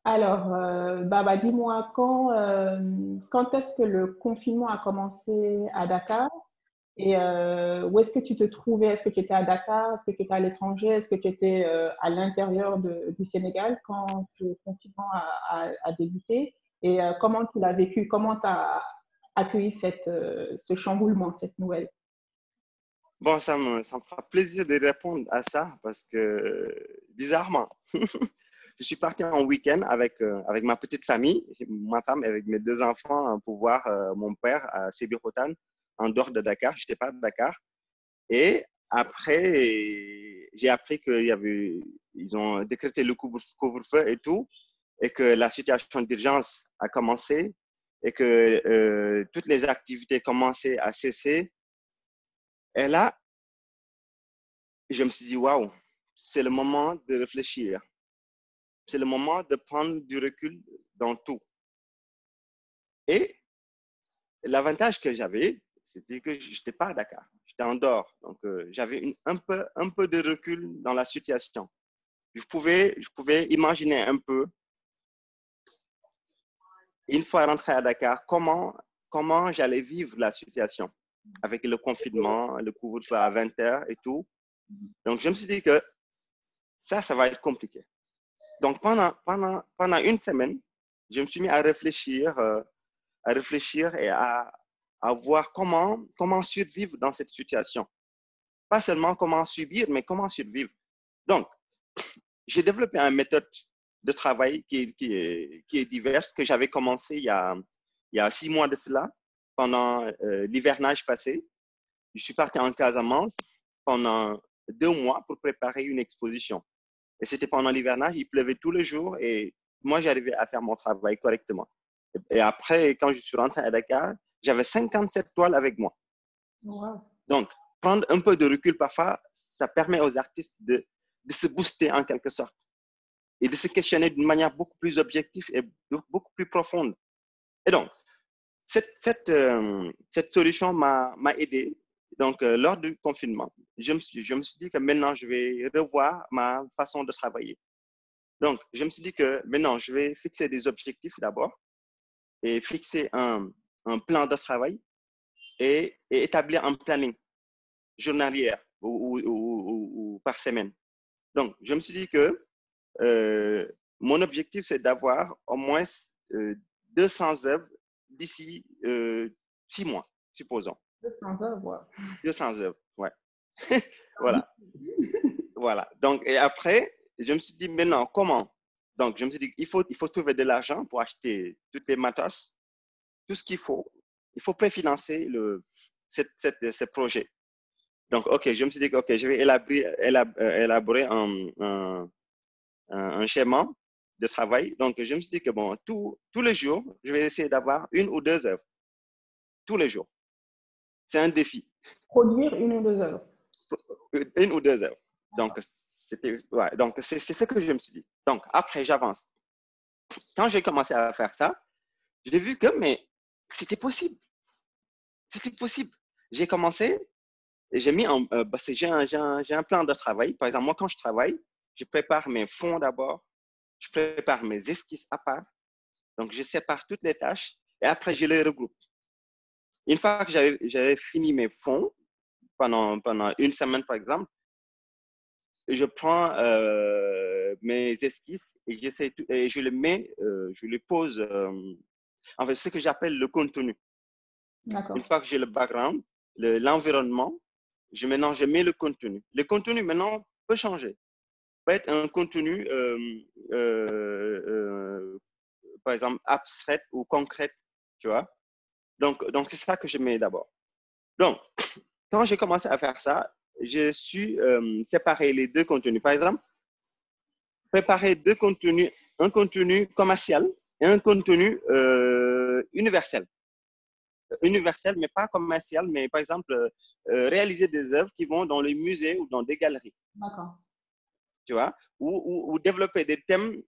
Alors, dis-moi, quand est-ce que le confinement a commencé à Dakar et où est-ce que tu te trouvais? Est-ce que tu étais à Dakar? Est-ce que tu étais à l'étranger? Est-ce que tu étais à l'intérieur du Sénégal quand le confinement a débuté? Et comment tu l'as vécu? Comment tu as accueilli ce chamboulement, cette nouvelle? Bon, ça me fera plaisir de répondre à ça parce que, bizarrement, je suis parti en week-end avec ma petite famille, ma femme et avec mes deux enfants pour voir mon père à Sébikotane, en dehors de Dakar. Je n'étais pas à Dakar. Et après, j'ai appris ils ont décrété le couvre-feu et tout, et que la situation d'urgence a commencé et que toutes les activités commençaient à cesser. Et là, je me suis dit, waouh, c'est le moment de réfléchir. C'est le moment de prendre du recul dans tout. Et l'avantage que j'avais, c'était que je n'étais pas à Dakar. J'étais en dehors. Donc, j'avais un peu de recul dans la situation. Je pouvais imaginer un peu, une fois rentré à Dakar, comment j'allais vivre la situation avec le confinement, le couvre-feu à 20 heures et tout. Donc, je me suis dit que ça va être compliqué. Donc, pendant une semaine, je me suis mis à réfléchir et à voir comment survivre dans cette situation. Pas seulement comment subir, mais comment survivre. Donc, j'ai développé une méthode de travail qui est diverse, que j'avais commencé il y a 6 mois de cela, pendant l'hivernage passé. Je suis parti en Casamance pendant 2 mois pour préparer une exposition. Et c'était pendant l'hivernage, il pleuvait tous les jours et moi, j'arrivais à faire mon travail correctement. Et après, quand je suis rentré à Dakar, j'avais 57 toiles avec moi. Wow. Donc, prendre un peu de recul parfois, ça permet aux artistes de se booster en quelque sorte et de se questionner d'une manière beaucoup plus objective et beaucoup plus profonde. Et donc, cette solution m'a aidé. Donc, lors du confinement, je me suis dit que maintenant, je vais revoir ma façon de travailler. Donc, je me suis dit que maintenant, je vais fixer des objectifs d'abord et fixer un plan de travail et établir un planning journalier ou par semaine. Donc, je me suis dit que euh, mon objectif, c'est d'avoir au moins 200 œuvres d'ici 6 mois, supposons. 200 heures, wow. 200 œuvres, ouais. Voilà, voilà. Donc, et après, je me suis dit, maintenant, comment? Donc, je me suis dit, il faut trouver de l'argent pour acheter toutes les matos, tout ce qu'il faut. Il faut préfinancer ce projet. Donc, OK, je me suis dit que OK, je vais élaborer un schéma de travail. Donc, je me suis dit que bon, tous les jours, je vais essayer d'avoir une ou deux œuvres. Tous les jours. C'est un défi. Produire une ou deux heures. Une ou deux œuvres. Donc, donc c'est ce que je me suis dit. Donc, après, j'avance. Quand j'ai commencé à faire ça, j'ai vu que mais c'était possible. C'était possible. J'ai commencé et j'ai mis parce que j'ai un plan de travail. Par exemple, moi, quand je travaille, je prépare mes fonds d'abord, je prépare mes esquisses à part. Donc, je sépare toutes les tâches et après, je les regroupe. Une fois que j'avais fini mes fonds, pendant une semaine, par exemple, je prends mes esquisses et et je les mets, je les pose, en fait, ce que j'appelle le contenu. Une D'accord. fois que j'ai le background, l'environnement, maintenant, je mets le contenu. Le contenu, maintenant, peut changer. Peut être un contenu, par exemple, abstrait ou concret, tu vois. Donc c'est ça que je mets d'abord. Donc, quand j'ai commencé à faire ça, je suis séparé les deux contenus. Par exemple, préparer deux contenus, un contenu commercial et un contenu universel. Universel, mais pas commercial, mais par exemple, réaliser des œuvres qui vont dans les musées ou dans des galeries. D'accord. Tu vois, ou développer des thèmes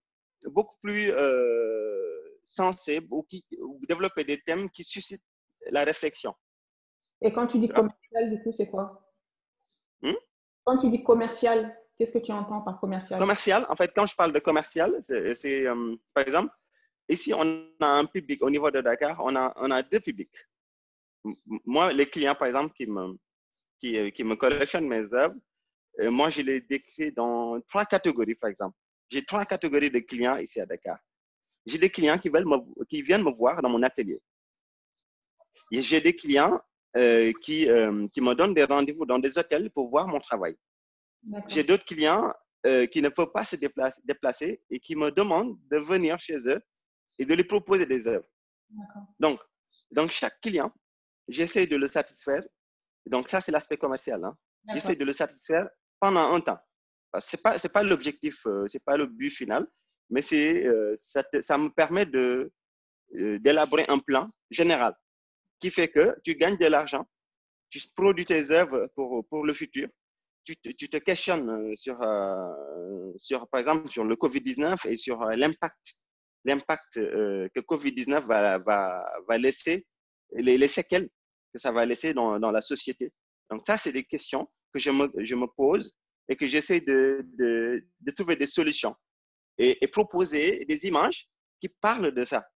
beaucoup plus sensés, ou développer des thèmes qui suscitent la réflexion. Et quand tu dis Tu vois? commercial, du coup, c'est quoi? Hmm? Quand tu dis commercial? Qu'est-ce que tu entends par commercial? Commercial, en fait, quand je parle de commercial, c'est par exemple, ici, on a un public au niveau de Dakar, on a deux publics. Moi, les clients, par exemple, qui me collectionnent mes œuvres, moi, je les décris dans trois catégories, par exemple. J'ai trois catégories de clients ici à Dakar. J'ai des clients qui viennent me voir dans mon atelier. Et j'ai des clients qui me donnent des rendez-vous dans des hôtels pour voir mon travail. J'ai d'autres clients qui ne peuvent pas se déplacer et qui me demandent de venir chez eux et de lui proposer des œuvres. Donc, chaque client, j'essaie de le satisfaire. Donc, ça, c'est l'aspect commercial. Hein. J'essaie de le satisfaire pendant un temps. Ce n'est pas l'objectif, ce n'est pas le but final, mais ça me permet d'élaborer un plan général qui fait que tu gagnes de l'argent, tu produis tes œuvres pour le futur, tu te questionnes par exemple, sur le Covid-19 et sur l'impact que Covid-19 va laisser, les séquelles que ça va laisser dans la société. Donc, ça, c'est des questions que je me pose et que j'essaie de trouver des solutions et proposer des images qui parlent de ça.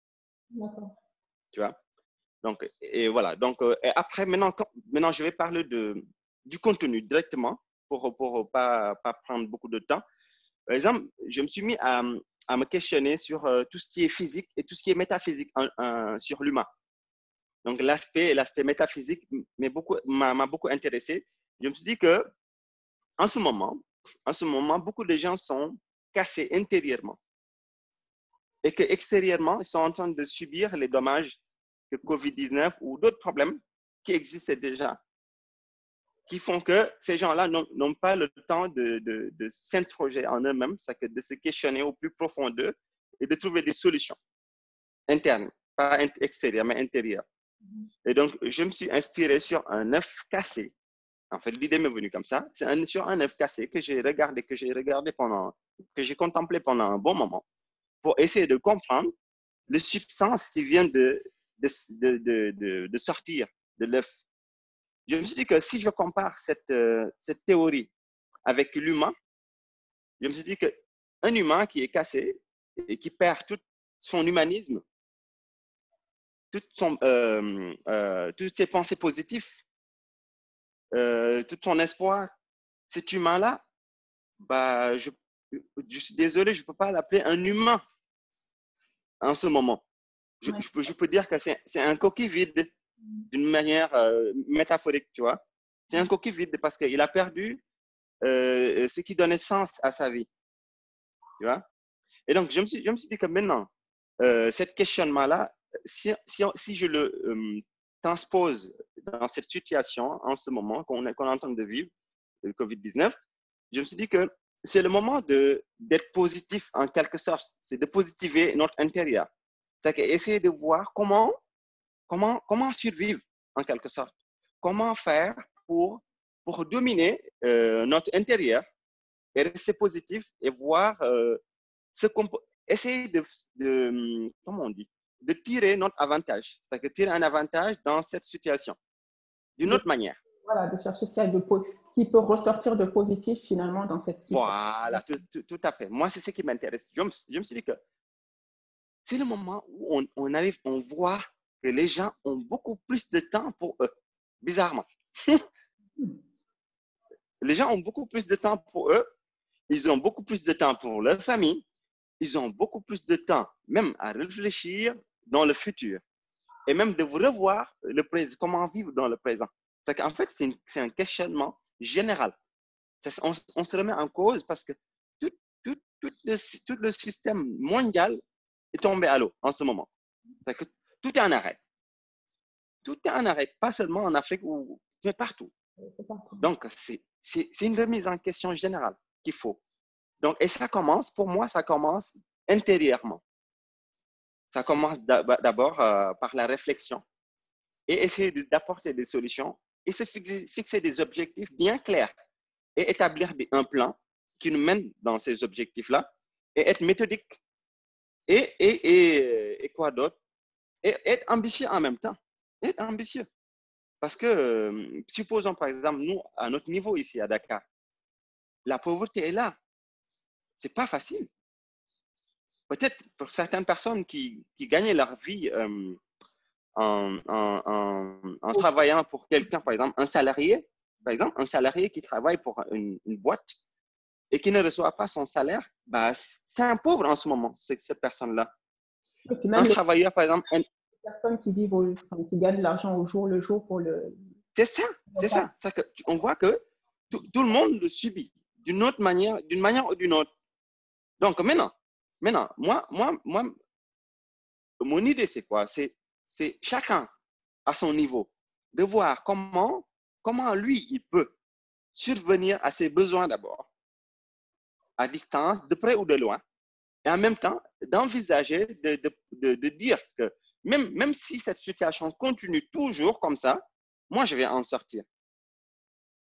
D'accord. Tu vois? Donc, et voilà. Donc, et après, maintenant, je vais parler du contenu directement pour pas prendre beaucoup de temps. Par exemple, je me suis mis à me questionner sur tout ce qui est physique et tout ce qui est métaphysique sur l'humain. Donc, l'aspect métaphysique m'a beaucoup intéressé. Je me suis dit que en ce moment, beaucoup de gens sont cassés intérieurement et que extérieurement, ils sont en train de subir les dommages de Covid-19 ou d'autres problèmes qui existaient déjà, qui font que ces gens-là n'ont pas le temps de s'interroger en eux-mêmes, de se questionner au plus profond d'eux et de trouver des solutions internes, pas extérieures, mais intérieures. Et donc, je me suis inspiré sur un œuf cassé. En fait, l'idée m'est venue comme ça. C'est sur un œuf cassé que j'ai contemplé pendant un bon moment pour essayer de comprendre les substances qui viennent de sortir de l'œuf. Je me suis dit que si je compare cette théorie avec l'humain, je me suis dit qu'un humain qui est cassé et qui perd tout son humanisme, toutes ses pensées positives, tout son espoir, cet humain-là, bah, je suis désolé, je ne peux pas l'appeler un humain en ce moment. Je peux dire que c'est un coquille vide d'une manière métaphorique, tu vois. C'est un coquille vide parce qu'il a perdu ce qui donnait sens à sa vie, tu vois. Et donc, je me suis dit que maintenant, cet questionnement-là, si je le transpose dans cette situation en ce moment qu'on est en train de vivre, le Covid-19, je me suis dit que c'est le moment d'être positif en quelque sorte. C'est de positiver notre intérieur. C'est essayer de voir comment survivre en quelque sorte. Comment faire pour dominer notre intérieur et rester positif et voir ce qu'on peut essayer comment on dit, de tirer notre avantage. C'est-à-dire tirer un avantage dans cette situation d'une autre manière. Voilà, de chercher ce qui peut ressortir de positif finalement dans cette situation. Voilà, tout à fait. Moi, c'est ce qui m'intéresse. Je me suis dit que c'est le moment où on voit que les gens ont beaucoup plus de temps pour eux, bizarrement. Les gens ont beaucoup plus de temps pour eux, ils ont beaucoup plus de temps pour leur famille, ils ont beaucoup plus de temps même à réfléchir dans le futur et même de revoir le présent, comment vivre dans le présent. C'est qu'en fait, c'est un questionnement général. On se remet en cause parce que tout le système mondial est tombé à l'eau en ce moment. C'est que tout est en arrêt. Tout est en arrêt, pas seulement en Afrique, mais partout. Donc, c'est une remise en question générale qu'il faut. Donc, et pour moi, ça commence intérieurement. Ça commence d'abord par la réflexion et essayer d'apporter des solutions et se fixer des objectifs bien clairs et établir un plan qui nous mène dans ces objectifs-là et être méthodique et quoi d'autre? Et être ambitieux en même temps. Être ambitieux. Parce que, supposons par exemple, nous, à notre niveau ici à Dakar, la pauvreté est là. C'est pas facile. Peut-être pour certaines personnes qui gagnent leur vie en travaillant pour quelqu'un, par exemple, un salarié qui travaille pour une boîte et qui ne reçoit pas son salaire, bah, c'est un pauvre en ce moment, cette personne-là. Et puis Un même les travailleur, par exemple, personnes qui vivent, enfin, qui gagnent de l'argent au jour le jour pour le c'est ça, c'est ça. On voit que tout le monde le subit d'une manière ou d'une autre. Donc maintenant, moi, mon idée, c'est quoi? C'est chacun à son niveau de voir comment lui, il peut survenir à ses besoins d'abord, à distance, de près ou de loin, et en même temps d'envisager de dire que même si cette situation continue toujours comme ça, moi, je vais en sortir.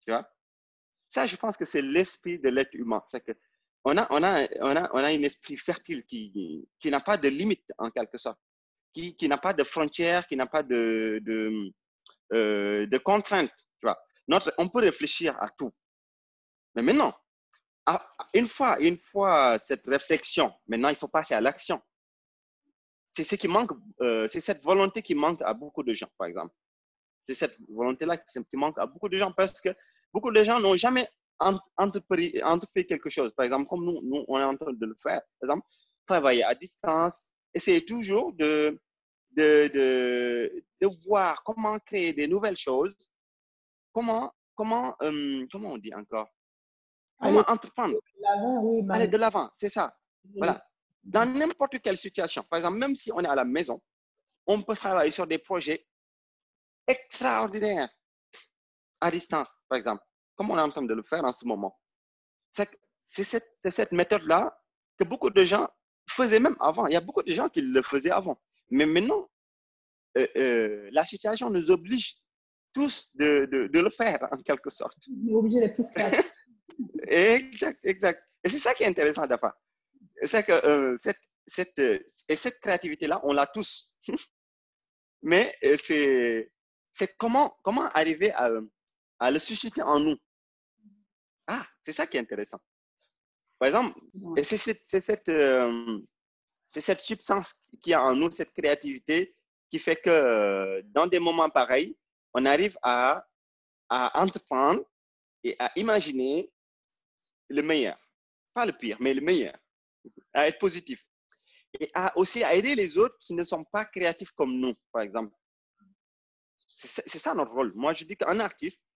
Tu vois? Ça, je pense que c'est l'esprit de l'être humain. C'est que on a un esprit fertile qui n'a pas de limite, en quelque sorte, qui n'a pas de frontières, qui n'a pas de contraintes. Tu vois? On peut réfléchir à tout. Mais maintenant, une fois cette réflexion, maintenant, il faut passer à l'action. C'est ce qui manque, c'est cette volonté qui manque à beaucoup de gens, par exemple. C'est cette volonté-là qui manque à beaucoup de gens parce que beaucoup de gens n'ont jamais entrepris quelque chose. Par exemple, comme nous, on est en train de le faire. Par exemple, travailler à distance, essayer toujours de voir comment créer des nouvelles choses, comment on dit encore, aller comment entreprendre, de l'avant, oui, aller de malgré l'avant, c'est ça. les- Voilà. Dans n'importe quelle situation, par exemple, même si on est à la maison, on peut travailler sur des projets extraordinaires à distance, par exemple, comme on est en train de le faire en ce moment. C'est cette méthode-là que beaucoup de gens faisaient même avant. Il y a beaucoup de gens qui le faisaient avant. Mais maintenant, la situation nous oblige tous de le faire, en quelque sorte. on est obligé d'être plus créatifs. Exact, exact. Et c'est ça qui est intéressant, Dafa. C'est que cette créativité-là, on l'a tous. Mais c'est comment arriver à le susciter en nous. Ah, c'est ça qui est intéressant. Par exemple, Ouais. c'est cette substance qui a en nous, cette créativité, qui fait que dans des moments pareils, on arrive à entreprendre et à imaginer le meilleur. Pas le pire, mais le meilleur. À être positif. Et aussi à aider les autres qui ne sont pas créatifs comme nous, par exemple. C'est ça notre rôle. Moi, je dis qu'un artiste,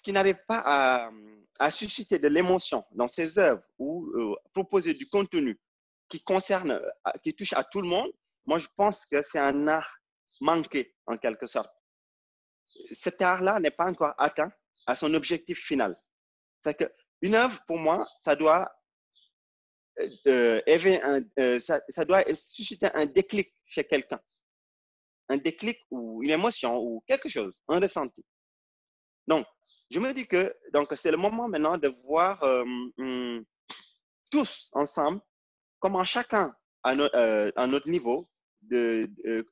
qui n'arrive pas à susciter de l'émotion dans ses œuvres ou proposer du contenu qui touche à tout le monde, moi, je pense que c'est un art manqué, en quelque sorte. Cet art-là n'est pas encore atteint à son objectif final. C'est qu'une œuvre, pour moi, ça doit, ça doit susciter un déclic chez quelqu'un. Un déclic ou une émotion ou quelque chose, un ressenti. Donc, je me dis que c'est le moment maintenant de voir tous ensemble comment chacun à notre niveau,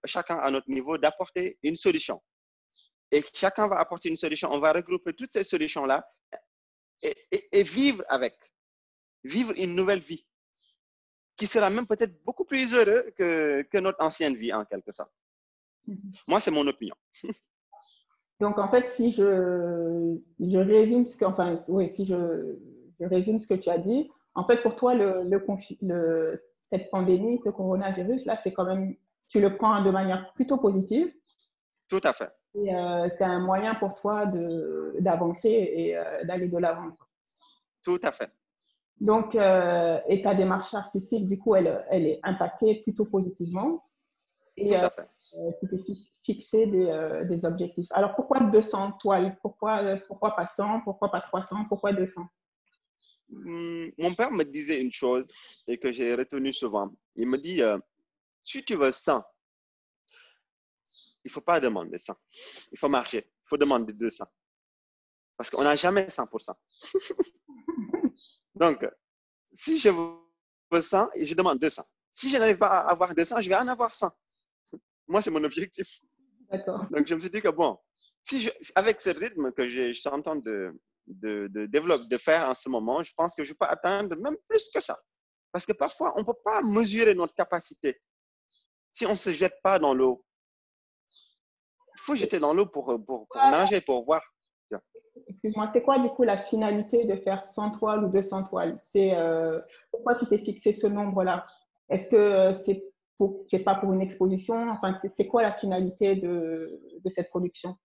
chacun à notre niveau d'apporter une solution. Et chacun va apporter une solution. On va regrouper toutes ces solutions-là et vivre vivre une nouvelle vie qui sera même peut-être beaucoup plus heureuse que notre ancienne vie, en quelque sorte. Moi, c'est mon opinion. Donc, en fait, si je résume ce que, enfin, oui, si je résume ce que tu as dit, en fait, pour toi, cette pandémie, ce coronavirus, là, c'est quand même, tu le prends de manière plutôt positive. Tout à fait. Et c'est un moyen pour toi d'avancer et d'aller de l'avant. Tout à fait. Donc, et ta démarche artistique, du coup, elle est impactée plutôt positivement. Et Tout à fait. tu peux fixer des objectifs. Alors, pourquoi 200 toiles? Pourquoi pas 100? Pourquoi pas 300? Pourquoi 200? Mon père me disait une chose et que j'ai retenu souvent. Il me dit, si tu veux 100, il ne faut pas demander 100. Il faut marcher. Il faut demander 200. Parce qu'on n'a jamais 100%. Donc, si je veux 100, je demande 200. Si je n'arrive pas à avoir 200, je vais en avoir 100. Moi, c'est mon objectif. D'accord. Donc, je me suis dit que bon, avec ce rythme que je suis en train de faire en ce moment, je pense que je peux atteindre même plus que ça. Parce que parfois, on ne peut pas mesurer notre capacité si on ne se jette pas dans l'eau. Il faut jeter dans l'eau pour nager, pour voir. Excuse-moi, c'est quoi du coup la finalité de faire 100 toiles ou 200 toiles? Pourquoi tu t'es fixé ce nombre-là? Est-ce que c'est pas pour une exposition? Enfin, c'est quoi la finalité de cette production?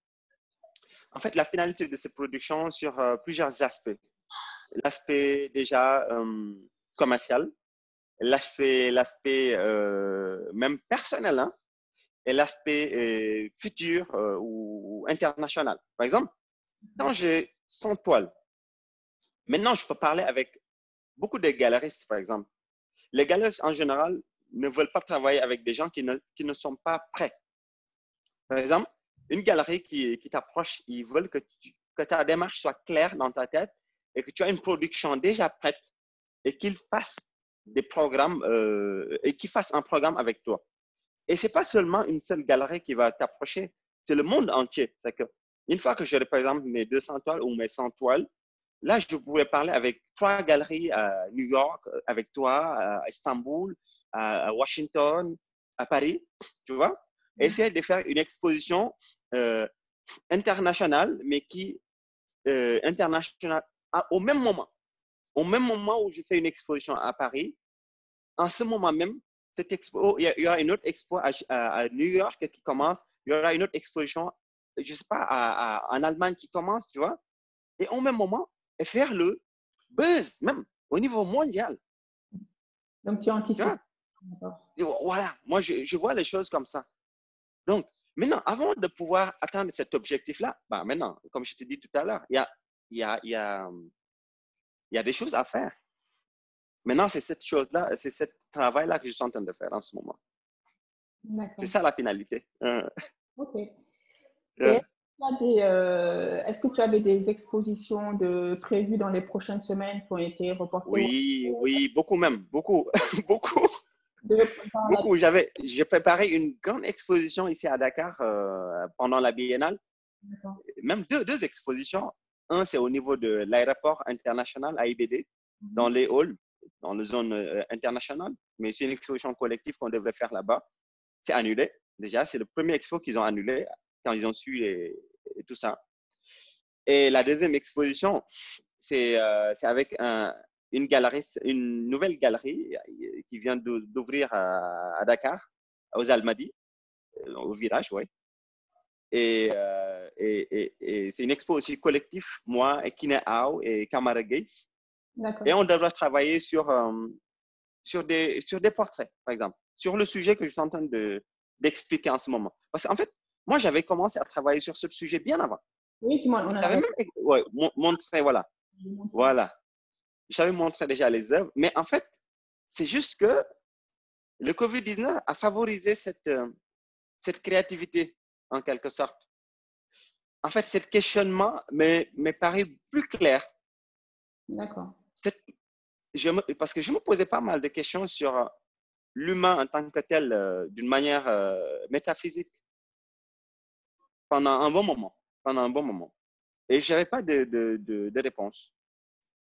En fait, la finalité de cette production sur plusieurs aspects. L'aspect déjà commercial, l'aspect même personnel, hein, et l'aspect futur ou international. Par exemple, quand j'ai 100 toiles, maintenant je peux parler avec beaucoup de galeristes, par exemple. Les galeristes en général ne veulent pas travailler avec des gens qui ne sont pas prêts. Par exemple, une galerie qui t'approche, ils veulent que ta démarche soit claire dans ta tête et que tu as une production déjà prête et qu'ils fassent des programmes et qu'ils fassent un programme avec toi. Et ce n'est pas seulement une seule galerie qui va t'approcher, c'est le monde entier. C'est que une fois que j'aurai par exemple mes 200 toiles ou mes 100 toiles, là, je pourrais parler avec 3 galeries à New York, avec toi, à Istanbul, à Washington, à Paris, tu vois. Essayer de faire une exposition internationale, mais qui internationale au même moment. Au même moment où je fais une exposition à Paris, en ce moment même, cette expo, il y aura une autre expo à New York qui commence, il y aura une autre exposition, je ne sais pas, en Allemagne qui commence, tu vois. Et au même moment, et faire le buzz, même au niveau mondial. Donc, tu anticipes. Voilà, moi, je vois les choses comme ça. Donc, maintenant, avant de pouvoir atteindre cet objectif-là, bah, maintenant, comme je te dis tout à l'heure, il y a des choses à faire. Maintenant, c'est cette chose-là, c'est ce travail-là que je suis en train de faire en ce moment. C'est ça la finalité. OK. Et est-ce que tu avais des expositions prévues dans les prochaines semaines qui ont été reportées? Oui, beaucoup même, beaucoup, beaucoup. Beaucoup. J'ai préparé une grande exposition ici à Dakar pendant la biennale. Même deux expositions. Un, c'est au niveau de l'aéroport international AIBD, dans les halls, dans la zone internationale. Mais c'est une exposition collective qu'on devrait faire là-bas. C'est annulé. Déjà, c'est le premier expo qu'ils ont annulé quand ils ont su tout ça. Et la deuxième exposition, c'est avec une nouvelle galerie qui vient d'ouvrir à Dakar, aux Almadies, au virage, oui. Et c'est une expo aussi collective, moi, et Kine Ao et Kamara Gates. Et on devra travailler sur des portraits, par exemple, sur le sujet que je suis en train d'expliquer en ce moment. Parce qu'en fait, moi, j'avais commencé à travailler sur ce sujet bien avant. Oui, tu m'en avais même montré, voilà. Voilà. J'avais montré déjà les œuvres, mais en fait, c'est juste que le Covid-19 a favorisé cette créativité, en quelque sorte. En fait, ce questionnement m'est paru plus clair. D'accord. Parce que je me posais pas mal de questions sur l'humain en tant que tel, d'une manière métaphysique, pendant un bon moment. Et je n'avais pas de réponse.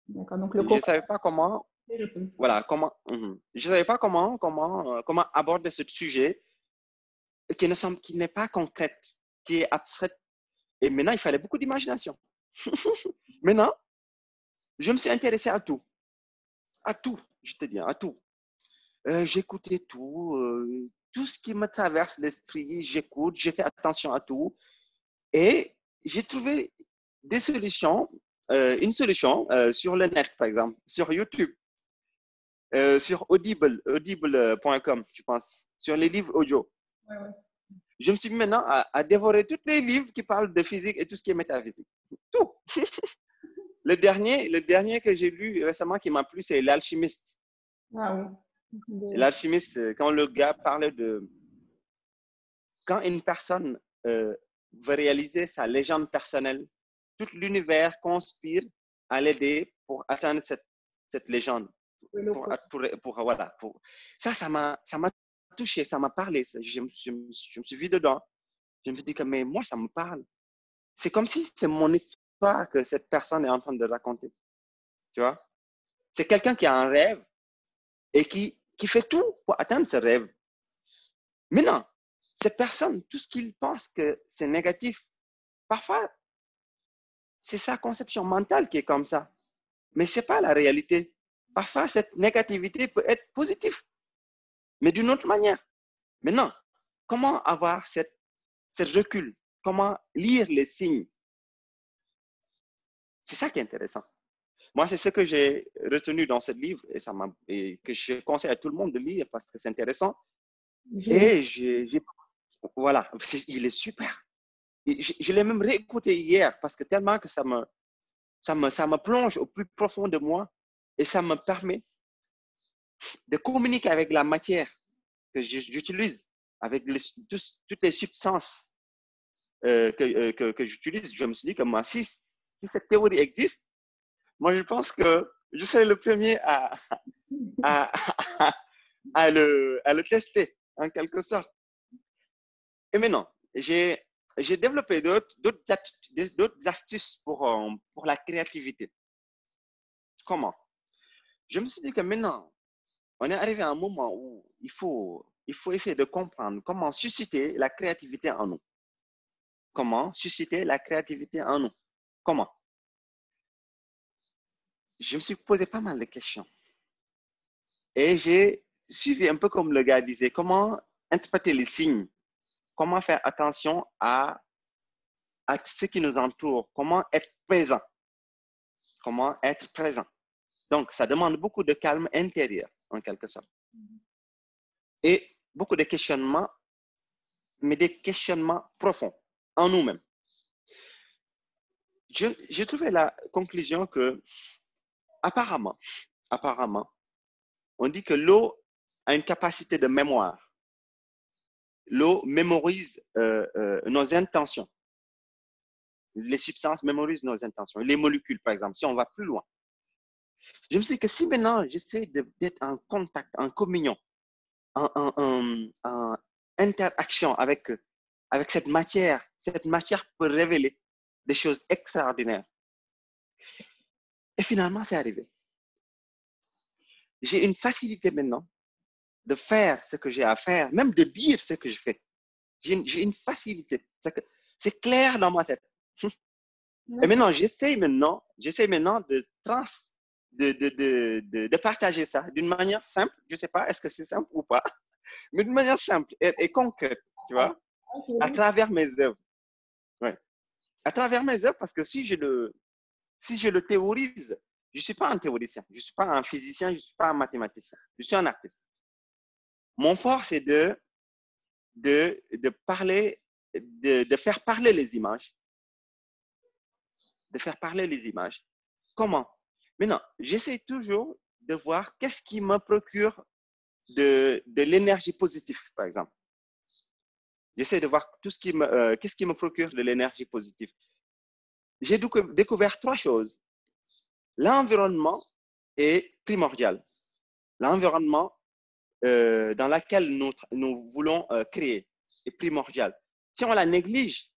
D'accord. Donc, je ne savais pas comment. Voilà, je savais pas comment aborder ce sujet qui n'est pas concrète, qui est abstraite. Et maintenant, il fallait beaucoup d'imagination. Maintenant, je me suis intéressé à tout, je te dis, à tout. J'écoutais tout ce qui me traverse l'esprit, j'écoute, j'ai fait attention à tout. Et j'ai trouvé des solutions, une solution sur le net, par exemple, sur YouTube. Sur audible.com, je pense, sur les livres audio. Ouais. Je me suis mis maintenant à dévorer tous les livres qui parlent de physique et tout ce qui est métaphysique. Tout. Le dernier que j'ai lu récemment qui m'a plu, c'est L'Alchimiste. Ah oui. L'Alchimiste, quand le gars parlait de... Quand une personne veut réaliser sa légende personnelle, tout l'univers conspire à l'aider pour atteindre cette légende. Voilà. Ça m'a touché, ça m'a parlé. Je me suis vu dedans. Je me suis dit que mais moi, ça me parle. C'est comme si c'est mon histoire l'histoire que cette personne est en train de raconter. Tu vois? C'est quelqu'un qui a un rêve et qui fait tout pour atteindre ce rêve. Mais non, cette personne, tout ce qu'il pense que c'est négatif, parfois, c'est sa conception mentale qui est comme ça. Mais ce n'est pas la réalité. Parfois, cette négativité peut être positive, mais d'une autre manière. Maintenant, comment avoir ce recul? Comment lire les signes? C'est ça qui est intéressant. Moi, c'est ce que j'ai retenu dans ce livre et que je conseille à tout le monde de lire parce que c'est intéressant. Et voilà, il est super. Je l'ai même réécouté hier parce que tellement que ça me plonge au plus profond de moi et ça me permet de communiquer avec la matière que j'utilise, avec toutes les substances que j'utilise. Je me suis dit que moi, si cette théorie existe, moi, je pense que je serai le premier à, à le tester, en quelque sorte. Et maintenant, j'ai développé d'autres astuces pour la créativité. Comment? Je me suis dit que maintenant, on est arrivé à un moment où il faut essayer de comprendre comment susciter la créativité en nous. Comment susciter la créativité en nous? Comment? Je me suis posé pas mal de questions. Et j'ai suivi un peu comme le gars disait, comment interpréter les signes, comment faire attention à ce qui nous entoure, comment être présent. Comment être présent. Donc, ça demande beaucoup de calme intérieur, en quelque sorte. Et beaucoup de questionnements, mais des questionnements profonds en nous-mêmes. J'ai trouvé la conclusion que, apparemment, on dit que l'eau a une capacité de mémoire. L'eau mémorise nos intentions. Les substances mémorisent nos intentions. Les molécules, par exemple, si on va plus loin. Je me suis dit que si maintenant j'essaie d'être en contact, en communion, en interaction avec cette matière peut révéler des choses extraordinaires. Et finalement, c'est arrivé. J'ai une facilité maintenant de faire ce que j'ai à faire, même de dire ce que je fais. J'ai une facilité. C'est clair dans ma tête. Et maintenant, j'essaie maintenant de partager ça d'une manière simple. Je ne sais pas, est-ce que c'est simple ou pas, mais d'une manière simple et concrète, tu vois, à travers mes œuvres. Ouais. À travers mes œuvres, parce que si je le théorise, je ne suis pas un théoricien, je ne suis pas un physicien, je ne suis pas un mathématicien, je suis un artiste. Mon fort, c'est de parler, de faire parler les images. De faire parler les images. Comment? Maintenant, j'essaie toujours de voir qu'est-ce qui me procure de l'énergie positive, par exemple. J'essaie de voir qu'est-ce qui me procure de l'énergie positive. J'ai découvert 3 choses. L'environnement est primordial. L'environnement dans lequel nous voulons créer est primordial. Si on la néglige,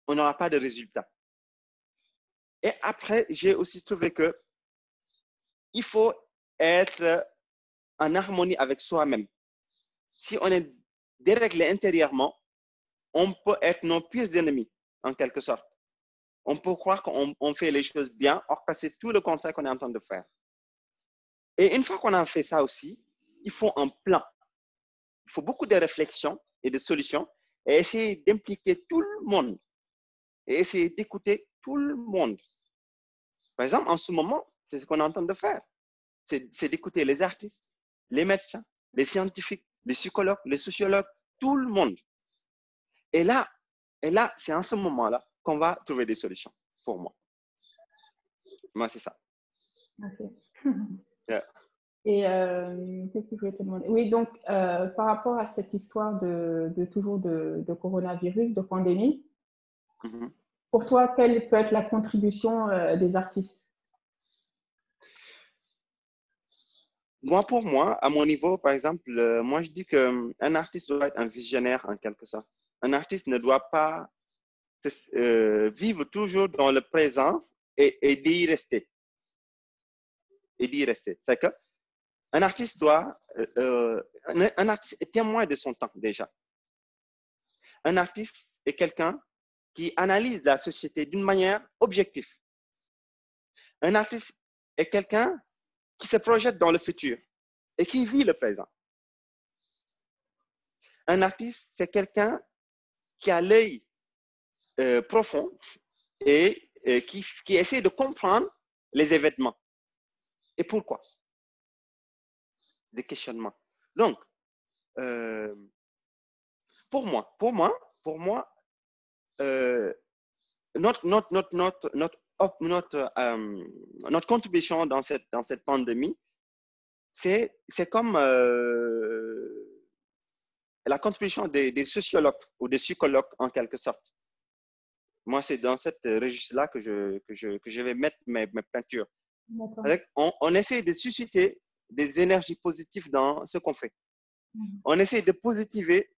on n'aura pas de résultat. Et après, j'ai aussi trouvé que il faut être en harmonie avec soi-même. Si on est déréglé intérieurement, on peut être nos pires ennemis, en quelque sorte. On peut croire qu'on fait les choses bien, or que c'est tout le contraire qu'on est en train de faire. Et une fois qu'on a fait ça aussi, il faut un plan. Il faut beaucoup de réflexion et de solutions et essayer d'impliquer tout le monde et essayer d'écouter tout le monde. Par exemple, en ce moment, c'est ce qu'on est en train de faire. C'est d'écouter les artistes, les médecins, les scientifiques, les psychologues, les sociologues, tout le monde. Et là, c'est en ce moment-là qu'on va trouver des solutions pour moi. Moi, c'est ça. Okay. Yeah. Et qu'est-ce que je voulais te demander? Oui, donc par rapport à cette histoire de coronavirus, de pandémie, pour toi, quelle peut être la contribution des artistes? Moi, pour moi, à mon niveau, par exemple, moi, je dis qu'un artiste doit être un visionnaire en quelque sorte. Un artiste ne doit pas c'est vivre toujours dans le présent et d'y rester. Et d'y rester. C'est que un artiste doit, un artiste est témoin de son temps déjà. Un artiste est quelqu'un qui analyse la société d'une manière objective. Un artiste est quelqu'un qui se projette dans le futur et qui vit le présent. Un artiste, c'est quelqu'un qui a l'œil profond et qui essaie de comprendre les événements. Et pourquoi? Des questionnements. Donc, pour moi, notre contribution dans cette pandémie, c'est comme la contribution des sociologues ou des psychologues en quelque sorte. Moi, c'est dans cette registre-là que je vais mettre mes peintures. On essaie de susciter des énergies positives dans ce qu'on fait. On essaie de positiver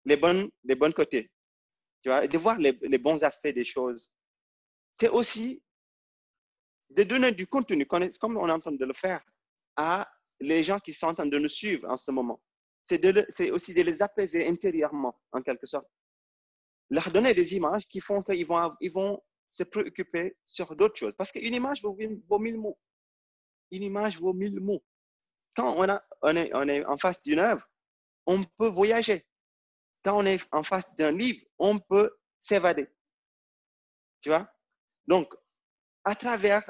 les bons côtés, tu vois, et de voir les bons aspects des choses. C'est aussi de donner du contenu, comme on est en train de le faire, à les gens qui sont en train de nous suivre en ce moment. C'est aussi de les apaiser intérieurement, en quelque sorte. Leur donner des images qui font qu'ils vont se préoccuper sur d'autres choses. Parce qu'une image vaut 1000 mots. Une image vaut 1000 mots. Quand on est en face d'une œuvre, on peut voyager. Quand on est en face d'un livre, on peut s'évader. Tu vois? Donc, à travers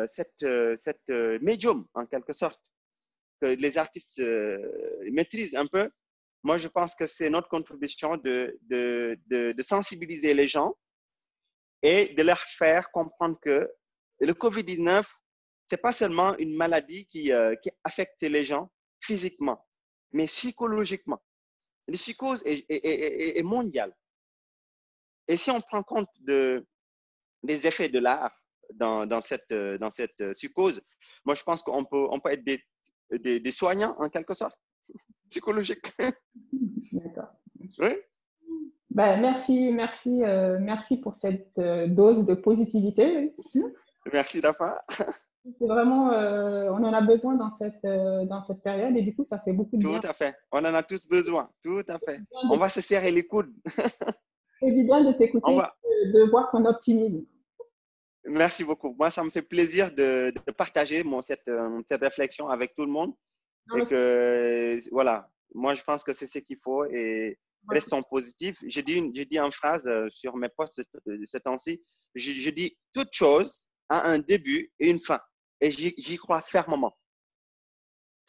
cette médium, en quelque sorte, que les artistes maîtrisent un peu, moi, je pense que c'est notre contribution de sensibiliser les gens et de leur faire comprendre que le COVID-19, ce n'est pas seulement une maladie qui affecte les gens physiquement, mais psychologiquement. La psychose est mondiale. Et si on prend compte des effets de l'art dans cette psychose, moi, je pense qu'on peut être des soignants, en quelque sorte, psychologiques. D'accord. Oui. Ben, merci pour cette dose de positivité. Merci, Dafa. C'est vraiment, on en a besoin dans cette période et du coup, ça fait beaucoup de bien. Tout à fait. On en a tous besoin. Tout à fait. On va se serrer les coudes. C'est du bien de t'écouter, de voir ton optimisme. Merci beaucoup. Moi, ça me fait plaisir de partager cette réflexion avec tout le monde. Et que, voilà, moi, je pense que c'est ce qu'il faut et restons positifs. J'ai dit une phrase sur mes posts ce temps-ci. Je dis toute chose a un début et une fin. Et j'y crois fermement.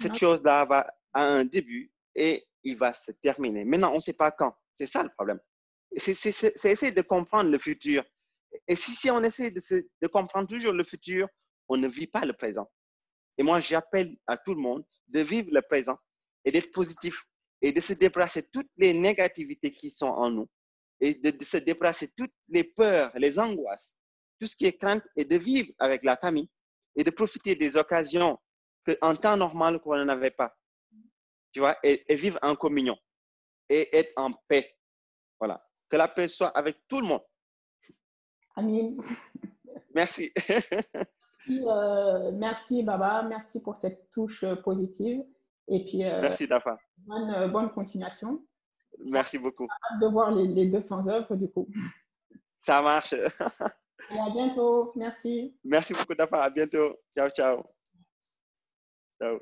Cette chose-là a un début et il va se terminer. Maintenant, on ne sait pas quand. C'est ça le problème. C'est essayer de comprendre le futur. Et si on essaie de comprendre toujours le futur, on ne vit pas le présent. Et moi, j'appelle à tout le monde de vivre le présent et d'être positif et de se débarrasser de toutes les négativités qui sont en nous et de se débarrasser de toutes les peurs, les angoisses, tout ce qui est crainte et de vivre avec la famille et de profiter des occasions qu'en temps normal qu'on n'avait pas. Tu vois, et vivre en communion et être en paix. Voilà. Que la paix soit avec tout le monde. Amin. Merci. Merci, Baba. Merci pour cette touche positive. Et puis, merci, Dafa. Bonne continuation. Merci beaucoup. Hâte de voir les 200 œuvres, du coup. Ça marche. Et à bientôt. Merci. Merci beaucoup, Dafa. À bientôt. Ciao, ciao. Ciao.